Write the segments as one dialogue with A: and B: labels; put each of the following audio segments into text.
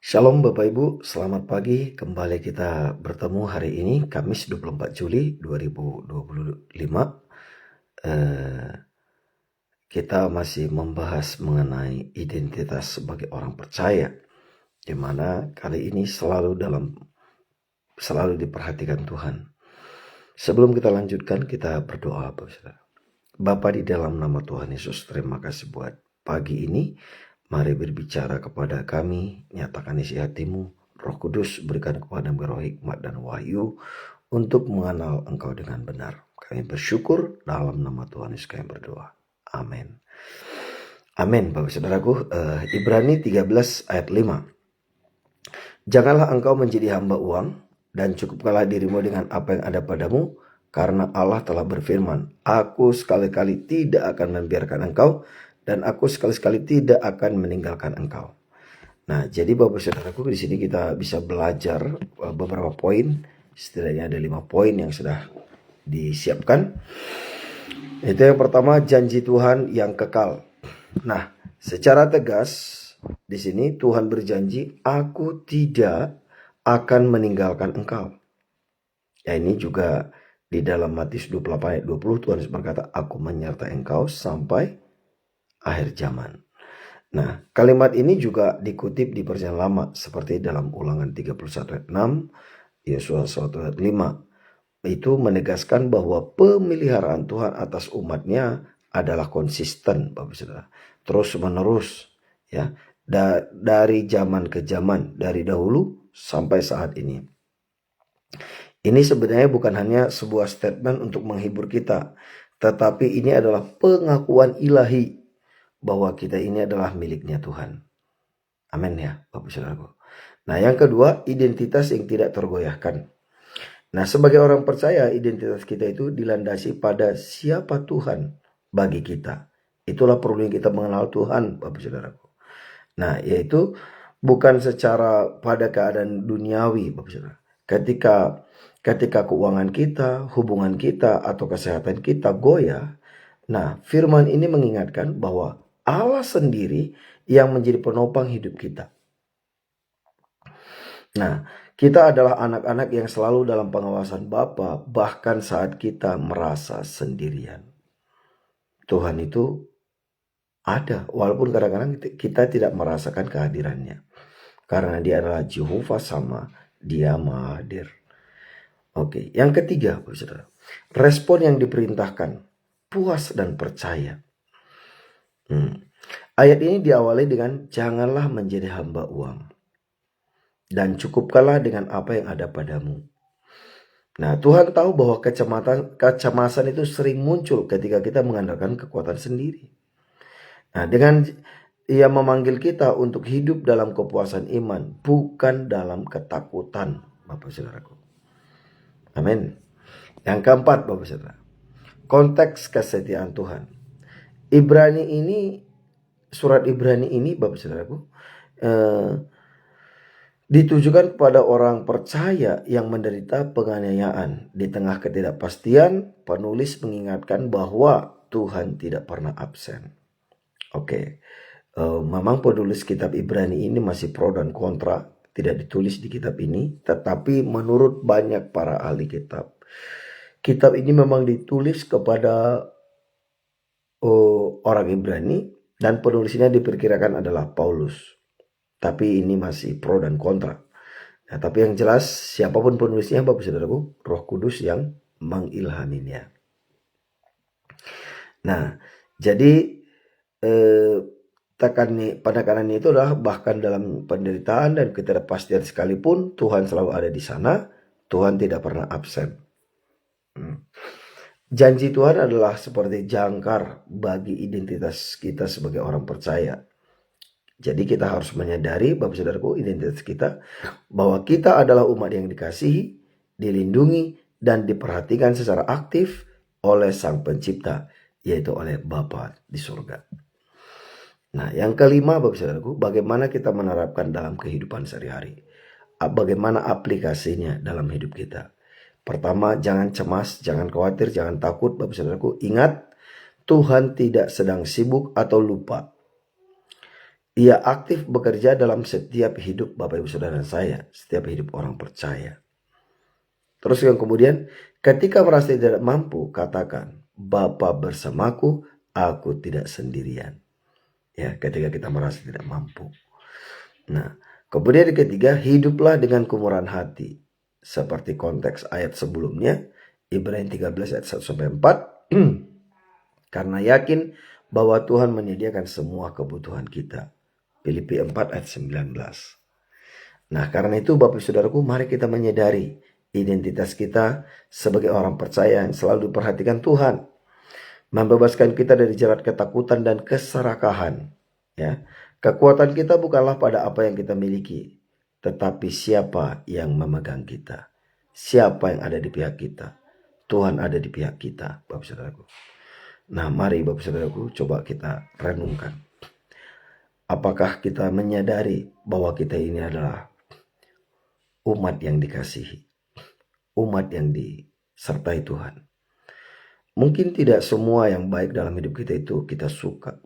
A: Shalom Bapak Ibu, selamat pagi. Kembali kita bertemu hari ini, Kamis 24 Juli 2025. Kita masih membahas mengenai identitas sebagai orang percaya, di mana kali ini selalu diperhatikan Tuhan. Sebelum kita lanjutkan, kita berdoa, Bapak Saudara. Bapa, di dalam nama Tuhan Yesus, terima kasih buat pagi ini. Mari berbicara kepada kami, nyatakan isi hatimu. Roh Kudus berikan kepada kami roh hikmat dan wahyu untuk mengenal Engkau dengan benar. Kami bersyukur dalam nama Tuhan Yesus kami berdoa. Amin. Amin, Bapak Saudaraku. Ibrani 13 ayat 5. Janganlah engkau menjadi hamba uang, dan cukupkanlah dirimu dengan apa yang ada padamu, karena Allah telah berfirman, Aku sekali-kali tidak akan membiarkan engkau, dan aku sekali-sekali tidak akan meninggalkan engkau. Nah, jadi Bapak Saudaraku, di sini kita bisa belajar beberapa poin, setidaknya ada 5 poin yang sudah disiapkan. Itu yang pertama, janji Tuhan yang kekal. Nah, secara tegas di sini Tuhan berjanji, aku tidak akan meninggalkan engkau. Ya, ini juga di dalam Matius 28 ayat 20 Tuhan berkata, aku menyertai engkau sampai akhir zaman. Nah, kalimat ini juga dikutip di Perjanjian Lama seperti dalam Ulangan 31 ayat 6, Yesaya 1 ayat 5. Itu menegaskan bahwa pemeliharaan Tuhan atas umatnya adalah konsisten, Bapak Saudara. Terus menerus, ya, dari zaman ke zaman, dari dahulu sampai saat ini. Ini sebenarnya bukan hanya sebuah statement untuk menghibur kita, tetapi ini adalah pengakuan ilahi bahwa kita ini adalah miliknya Tuhan. Amin ya, Bapak Saudaraku. Nah, yang kedua, identitas yang tidak tergoyahkan. Nah, sebagai orang percaya, identitas kita itu dilandasi pada siapa Tuhan bagi kita. Itulah perlu kita mengenal Tuhan, Bapak Saudaraku. Nah, yaitu bukan secara pada keadaan duniawi, Bapak Saudara. Ketika keuangan kita, hubungan kita, atau kesehatan kita goyah, nah, firman ini mengingatkan bahwa Allah sendiri yang menjadi penopang hidup kita. Nah, kita adalah anak-anak yang selalu dalam pengawasan Bapa, bahkan saat kita merasa sendirian. Tuhan itu ada, walaupun kadang-kadang kita tidak merasakan kehadirannya. Karena dia adalah Jehovah sama, dia maha hadir. Oke, yang ketiga, Bapak Saudara, respon yang diperintahkan, puas dan percaya. Ayat ini diawali dengan janganlah menjadi hamba uang, dan cukupkanlah dengan apa yang ada padamu. Nah, Tuhan tahu bahwa kecemasan itu sering muncul ketika kita mengandalkan kekuatan sendiri. Nah, dengan Ia memanggil kita untuk hidup dalam kepuasan iman, bukan dalam ketakutan, Bapak Saudaraku. Amin. Yang keempat, Bapak Saudara, konteks kesetiaan Tuhan. Surat Ibrani ini, Bapak Saudaraku, ditujukan kepada orang percaya yang menderita penganiayaan. Di tengah ketidakpastian, penulis mengingatkan bahwa Tuhan tidak pernah absen. Oke, memang penulis kitab Ibrani ini masih pro dan kontra, tidak ditulis di kitab ini, tetapi menurut banyak para ahli kitab ini memang ditulis kepada orang Ibrani, dan penulisnya diperkirakan adalah Paulus. Tapi ini masih pro dan kontra. Nah, tapi yang jelas siapapun penulisnya, Bapak Saudaraku, Roh Kudus yang mengilhaminya. Nah, jadi penekanan itu adalah bahkan dalam penderitaan dan ketidakpastian sekalipun, Tuhan selalu ada di sana. Tuhan tidak pernah absen. Janji Tuhan adalah seperti jangkar bagi identitas kita sebagai orang percaya. Jadi kita harus menyadari, Bapak Saudaraku, identitas kita, bahwa kita adalah umat yang dikasihi, dilindungi, dan diperhatikan secara aktif oleh Sang Pencipta, yaitu oleh Bapa di surga. Nah, yang kelima, Bapak Saudaraku, bagaimana kita menerapkan dalam kehidupan sehari-hari. Bagaimana aplikasinya dalam hidup kita. Pertama, jangan cemas, jangan khawatir, jangan takut, Bapak Saudaraku. Ingat, Tuhan tidak sedang sibuk atau lupa. Ia aktif bekerja dalam setiap hidup Bapak Ibu Saudara saya, setiap hidup orang percaya. Terus yang kemudian, ketika merasa tidak mampu, katakan, Bapa bersamaku, aku tidak sendirian. Ya, ketika kita merasa tidak mampu. Nah, kemudian yang ketiga, hiduplah dengan kemurahan hati. Seperti konteks ayat sebelumnya, Ibrani 13 ayat 1-4. Karena yakin bahwa Tuhan menyediakan semua kebutuhan kita. Filipi 4 ayat 19. Nah, karena itu Bapak Saudaraku, mari kita menyadari identitas kita sebagai orang percaya yang selalu diperhatikan Tuhan. Membebaskan kita dari jerat ketakutan dan keserakahan. Ya, kekuatan kita bukanlah pada apa yang kita miliki, tetapi siapa yang memegang kita. Siapa yang ada di pihak kita. Tuhan ada di pihak kita, Bapak Saudaraku. Nah, mari Bapak Saudaraku coba kita renungkan. Apakah kita menyadari bahwa kita ini adalah umat yang dikasihi, umat yang disertai Tuhan. Mungkin tidak semua yang baik dalam hidup kita itu kita suka.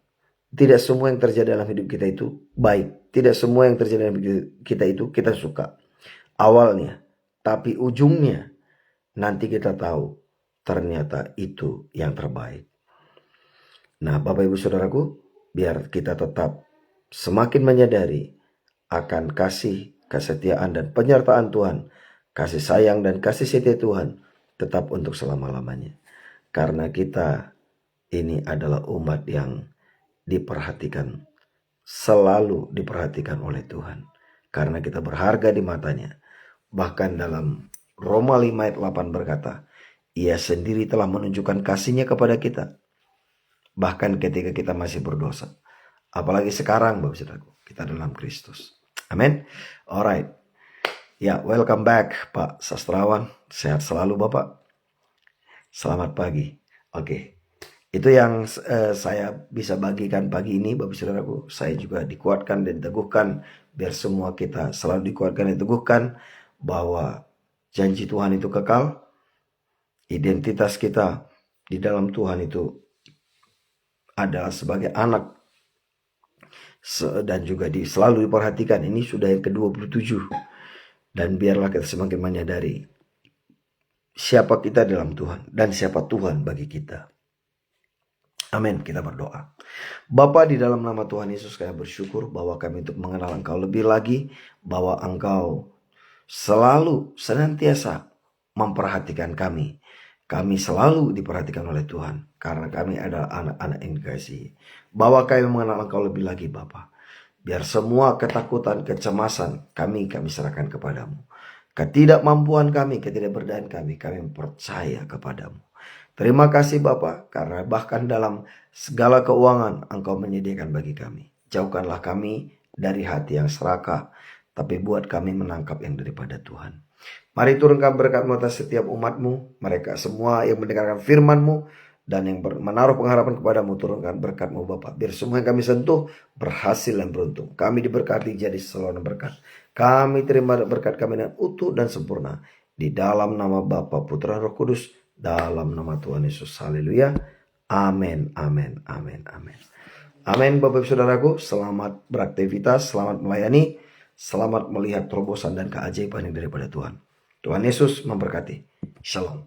A: Tidak semua yang terjadi dalam hidup kita itu baik. Tidak semua yang terjadi dalam hidup kita itu kita suka. Awalnya, tapi ujungnya nanti kita tahu ternyata itu yang terbaik. Nah, Bapak Ibu Saudaraku, biar kita tetap semakin menyadari akan kasih, kesetiaan dan penyertaan Tuhan, kasih sayang dan kasih setia Tuhan tetap untuk selama-lamanya. Karena kita ini adalah umat yang diperhatikan, selalu diperhatikan oleh Tuhan. Karena kita berharga di matanya. Bahkan dalam Roma 5 ayat 8 berkata, Ia sendiri telah menunjukkan kasih-Nya kepada kita. Bahkan ketika kita masih berdosa. Apalagi sekarang Bapak Saudaraku, kita dalam Kristus. Amin. Alright. Ya, welcome back Pak Sastrawan. Sehat selalu Bapak. Selamat pagi. Oke. Itu yang saya bisa bagikan pagi ini Bapak Saudaraku. Saya juga dikuatkan dan diteguhkan. Biar semua kita selalu dikuatkan dan diteguhkan. Bahwa janji Tuhan itu kekal. Identitas kita di dalam Tuhan itu adalah sebagai anak. Dan juga selalu diperhatikan. Ini sudah yang ke-27. Dan biarlah kita semakin menyadari siapa kita dalam Tuhan dan siapa Tuhan bagi kita. Amin. Kita berdoa. Bapa, di dalam nama Tuhan Yesus kami bersyukur bahwa kami untuk mengenal Engkau lebih lagi, bahwa Engkau selalu senantiasa memperhatikan kami. Kami selalu diperhatikan oleh Tuhan karena kami adalah anak-anak yang dikasihi. Bahwa kami mengenal Engkau lebih lagi Bapa. Biar semua ketakutan, kecemasan kami serahkan kepadamu. Ketidakmampuan kami, ketidakberdayaan kami percaya kepadamu. Terima kasih Bapa, karena bahkan dalam segala keuangan Engkau menyediakan bagi kami. Jauhkanlah kami dari hati yang serakah, tapi buat kami menangkap yang daripada Tuhan. Mari turunkan berkat-Mu atas setiap umat-Mu, mereka semua yang mendengarkan firman-Mu, dan yang menaruh pengharapan kepadamu, turunkan berkat-Mu Bapa. Biar semua yang kami sentuh berhasil dan beruntung. Kami diberkati jadi saluran berkat. Kami terima berkat kami dengan utuh dan sempurna. Di dalam nama Bapa, Putra, Roh Kudus. Dalam nama Tuhan Yesus. Haleluya. Amin, amin, amin, amin. Amin Bapak Ibu Saudaraku. Selamat beraktivitas, selamat melayani. Selamat melihat terobosan dan keajaiban yang daripada Tuhan. Tuhan Yesus memberkati. Shalom.